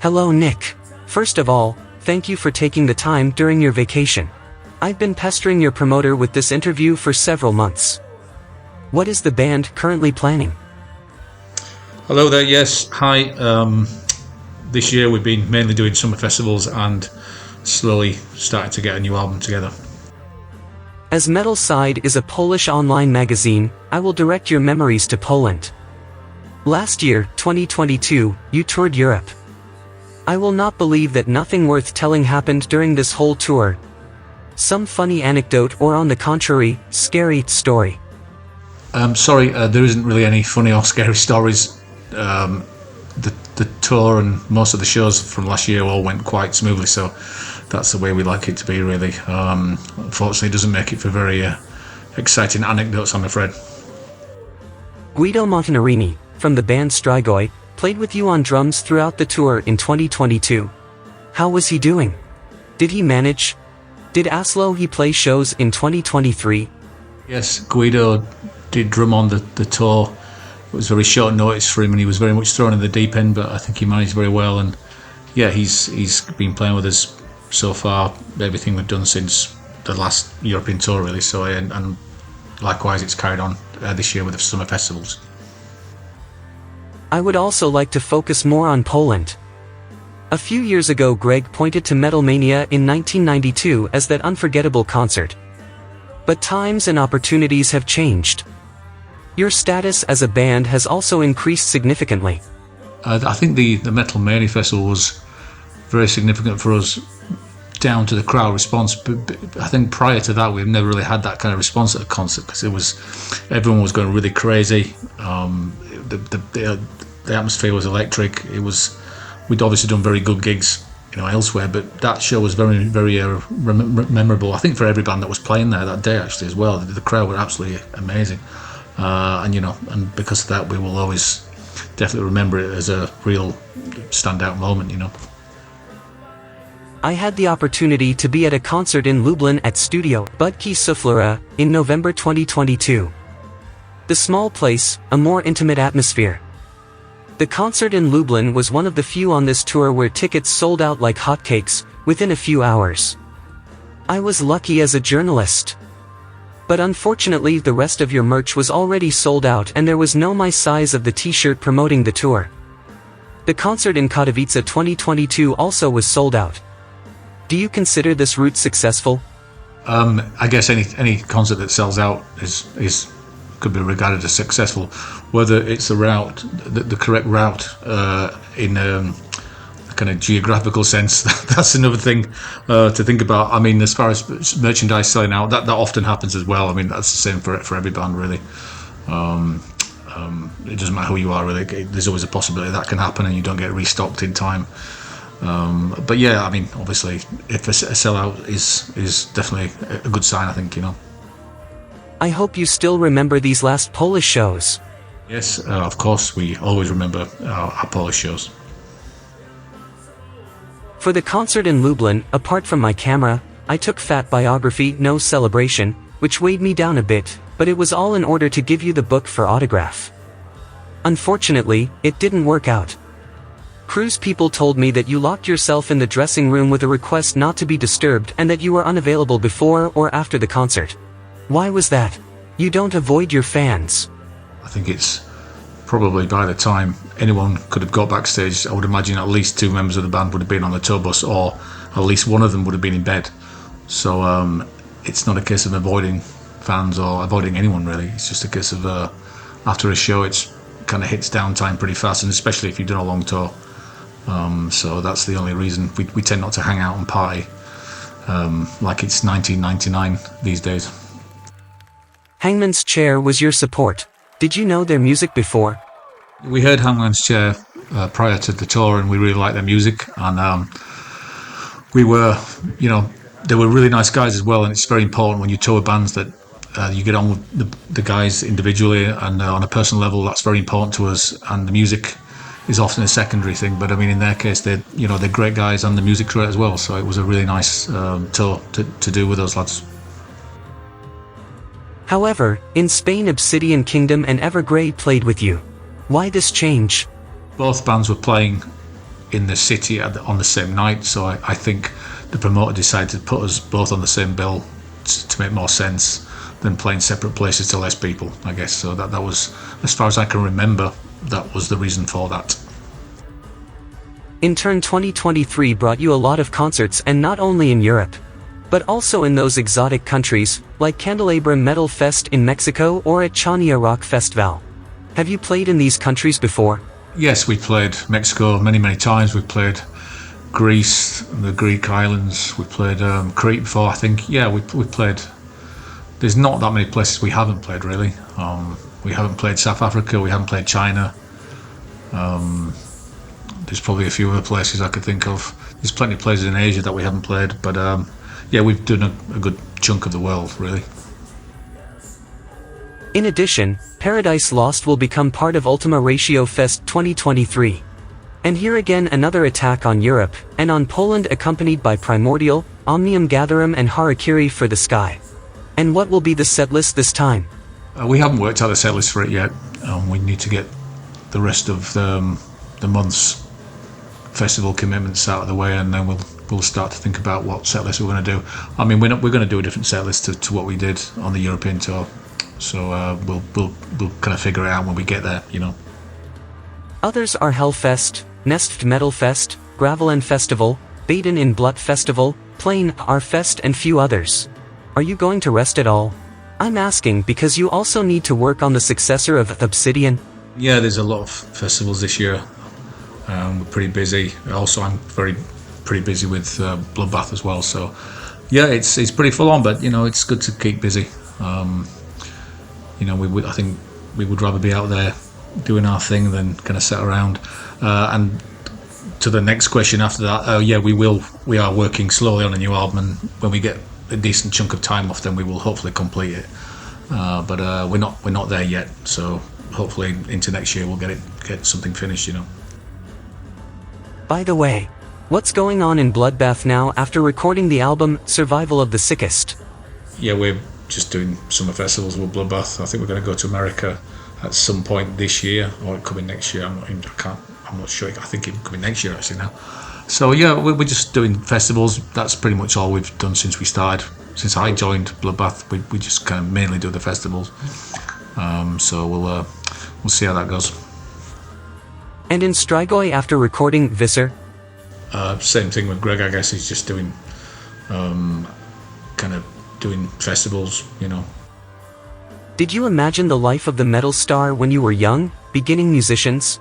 Hello Nick. First of all, thank you for taking the time during your vacation. I've been pestering your promoter with this interview for several months. What is the band currently planning? Hello there, yes, hi. This year we've been mainly doing summer festivals and slowly starting to get a new album together. As Metal Side is a Polish online magazine, I will direct your memories to Poland. Last year, 2022, you toured Europe. I will not believe that nothing worth telling happened during this whole tour. Some funny anecdote or on the contrary, scary story. Sorry, there isn't really any funny or scary stories. The tour and most of the shows from last year all went quite smoothly, so that's the way we like it to be, really. Unfortunately, it doesn't make it for very exciting anecdotes, I'm afraid. Guido Montanarini, from the band Strigoi, played with you on drums throughout the tour in 2022. How was he doing? Did he manage? Did he play shows in 2023? Yes, Guido did drum on the tour. It was very short notice for him and he was very much thrown in the deep end, but I think he managed very well. And yeah, he's been playing with us so far, everything we've done since the last European tour, really. So and likewise, it's carried on this year with the summer festivals. I would also like to focus more on Poland. A few years ago, Greg pointed to Metal Mania in 1992 as that unforgettable concert. But times and opportunities have changed. Your status as a band has also increased significantly. I think the Metal Mania Festival was very significant for us down to the crowd response. But I think prior to that, we've never really had that kind of response at a concert because everyone was going really crazy. The atmosphere was electric. We'd obviously done very good gigs, elsewhere, but that show was very, very memorable. I think for every band that was playing there that day, actually, as well. The crowd were absolutely amazing. And because of that, we will always definitely remember it as a real standout moment, I had the opportunity to be at a concert in Lublin at Studio Budki Suflera in November 2022. The small place, a more intimate atmosphere. The concert in Lublin was one of the few on this tour where tickets sold out like hotcakes within a few hours. I was lucky as a journalist. But unfortunately, the rest of your merch was already sold out and there was no my size of the t-shirt promoting the tour. The concert in Katowice 2022 also was sold out. Do you consider this route successful? I guess any concert that sells out could be regarded as successful. Whether it's the correct route in a kind of geographical sense, that's another thing to think about. I mean, as far as merchandise selling out, that often happens as well. I mean, that's the same for every band, really. It doesn't matter who you are, really. There's always a possibility that can happen and you don't get restocked in time. But yeah, I mean, obviously, if a sellout is definitely a good sign, I think, I hope you still remember these last Polish shows. Yes, of course, we always remember our Polish shows. For the concert in Lublin, apart from my camera, I took Fat Biography No Celebration, which weighed me down a bit, but it was all in order to give you the book for autograph. Unfortunately, it didn't work out. Cruise people told me that you locked yourself in the dressing room with a request not to be disturbed and that you were unavailable before or after the concert. Why was that? You don't avoid your fans. I think it's probably by the time anyone could have got backstage, I would imagine at least two members of the band would have been on the tour bus, or at least one of them would have been in bed. So it's not a case of avoiding fans or avoiding anyone, really. It's just a case of after a show, it's kind of hits downtime pretty fast, and especially if you've done a long tour. So that's the only reason we tend not to hang out and party like it's 1999 these days. Hangman's Chair was your support. Did you know their music before? We heard Hangman's Chair prior to the tour and we really liked their music, and we were, they were really nice guys as well, and it's very important when you tour bands that you get on with the guys individually and on a personal level. That's very important to us, and the music is often a secondary thing, but I mean, in their case, they're great guys and the music's great as well, so it was a really nice tour to do with those lads. However, in Spain, Obsidian Kingdom and Evergrey played with you. Why this change? Both bands were playing in the city on the same night. So I think the promoter decided to put us both on the same bill to make more sense than playing separate places to less people, I guess. So that was, as far as I can remember, that was the reason for that. In turn, 2023 brought you a lot of concerts, and not only in Europe, but also in those exotic countries, like Candelabra Metal Fest in Mexico or at Chania Rock Festival. Have you played in these countries before? Yes, we played Mexico many, many times. We played Greece, the Greek islands. We played Crete before, I think. Yeah, we played. There's not that many places we haven't played, really. We haven't played South Africa. We haven't played China. There's probably a few other places I could think of. There's plenty of places in Asia that we haven't played. But yeah, we've done a good chunk of the world, really. In addition, Paradise Lost will become part of Ultima Ratio Fest 2023. And here again another attack on Europe, and on Poland, accompanied by Primordial, Omnium Gatherum and Harakiri for the Sky. And what will be the setlist this time? We haven't worked out the setlist for it yet. We need to get the rest of the month's festival commitments out of the way, and then we'll start to think about what setlist we're going to do. I mean, we're going to do a different setlist to what we did on the European tour. So we'll kind of figure it out when we get there, you know. Others are Hellfest, Nest Metal Fest, Gravelen Festival, Baden in Blut Festival, Plain R Fest, and few others. Are you going to rest at all? I'm asking because you also need to work on the successor of Obsidian. Yeah, there's a lot of festivals this year. We're pretty busy. Also, I'm pretty busy with Bloodbath as well. So yeah, it's pretty full on, but you know, it's good to keep busy. You know, I think we would rather be out there doing our thing than kind of sit around. And to the next question after that, yeah, we are working slowly on a new album, and when we get a decent chunk of time off, then we will hopefully complete it. But we're not there yet, so hopefully into next year we'll get something finished, you know. By the way, what's going on in Bloodbath now after recording the album Survival of the Sickest? Yeah, we're just doing summer festivals with Bloodbath. I think we're going to go to America at some point this year, or it could be next year. I'm not sure. I think it could be next year actually now. So yeah, we're just doing festivals. That's pretty much all we've done since we started. Since I joined Bloodbath, we just kind of mainly do the festivals. So we'll see how that goes. And in Strigoi after recording Visser? Same thing with Greg, I guess. He's just doing kind of doing festivals, you know. Did you imagine the life of the metal star when you were young, beginning musicians?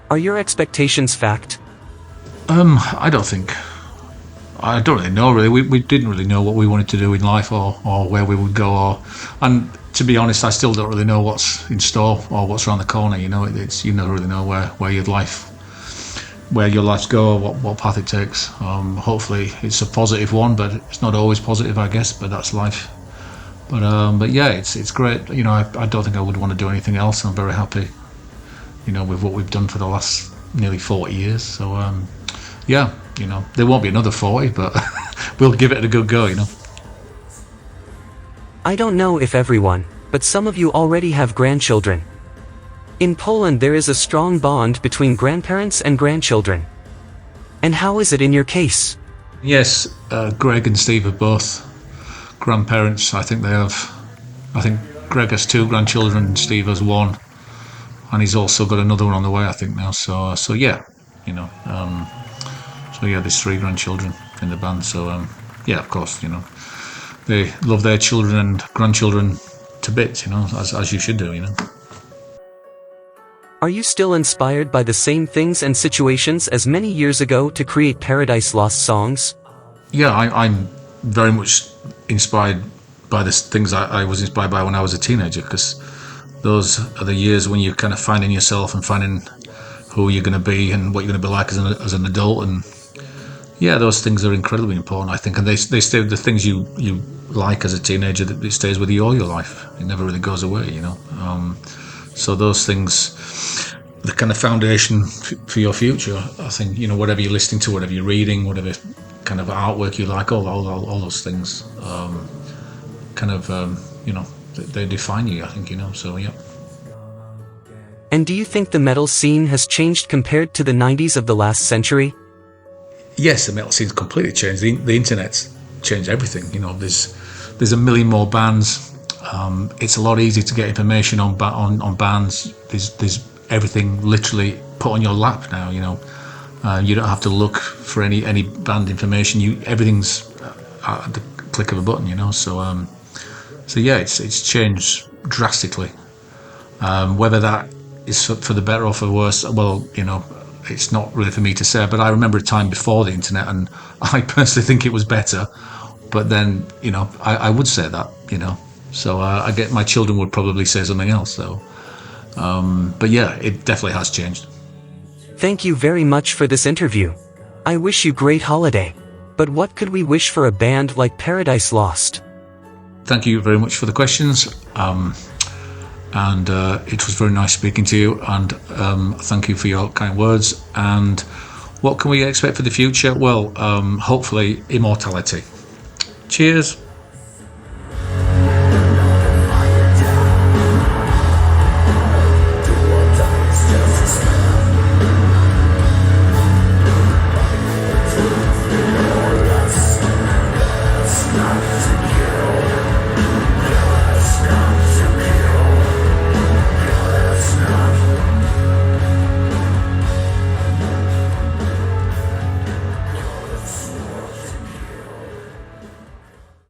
Are your expectations fact? I don't really know, really. We didn't really know what we wanted to do in life or where we would go, and to be honest, I still don't really know what's in store or what's around the corner, you know. You never really know where your life's go, or what path it takes. Hopefully it's a positive one, but it's not always positive, I guess, but that's life. But yeah, it's great. You know, I don't think I would want to do anything else. I'm very happy, you know, with what we've done for the last nearly 40 years. So yeah, you know, there won't be another 40, but we'll give it a good go, you know. I don't know if everyone, but some of you already have grandchildren. In Poland there is a strong bond between grandparents and grandchildren. And how is it in your case? Yes, Greg and Steve are both grandparents. I think Greg has 2 grandchildren and Steve has 1. And he's also got another one on the way, I think, now. So yeah, you know. So yeah, there's 3 grandchildren in the band. So yeah, of course, you know, they love their children and grandchildren to bits, you know, as you should do, you know. Are you still inspired by the same things and situations as many years ago to create Paradise Lost songs? Yeah, I'm very much inspired by the things I was inspired by when I was a teenager, because those are the years when you're kind of finding yourself and finding who you're going to be and what you're going to be like as an adult. And yeah, those things are incredibly important, I think, and they stay the things you like as a teenager, that it stays with you all your life. It never really goes away, you know. So those things, the kind of foundation for your future, I think, you know, whatever you're listening to, whatever you're reading, whatever kind of artwork you like, all those things, kind of, you know, they define you, I think, you know. So yeah. And do you think the metal scene has changed compared to the 90s of the last century? Yes, the metal scene's completely changed. The internet's changed everything. You know, there's a million more bands. It's a lot easier to get information on bands. There's everything literally put on your lap now. You know, you don't have to look for any band information. Everything's at the click of a button. You know, so yeah, it's changed drastically. Whether that is for the better or for the worse, well, you know, it's not really for me to say. But I remember a time before the internet, and I personally think it was better. But then, you know, I would say that, you know. So I get my children would probably say something else. So, but yeah, it definitely has changed. Thank you very much for this interview. I wish you great holiday. But what could we wish for a band like Paradise Lost? Thank you very much for the questions. And it was very nice speaking to you. And thank you for your kind words. And what can we expect for the future? Well, hopefully immortality. Cheers.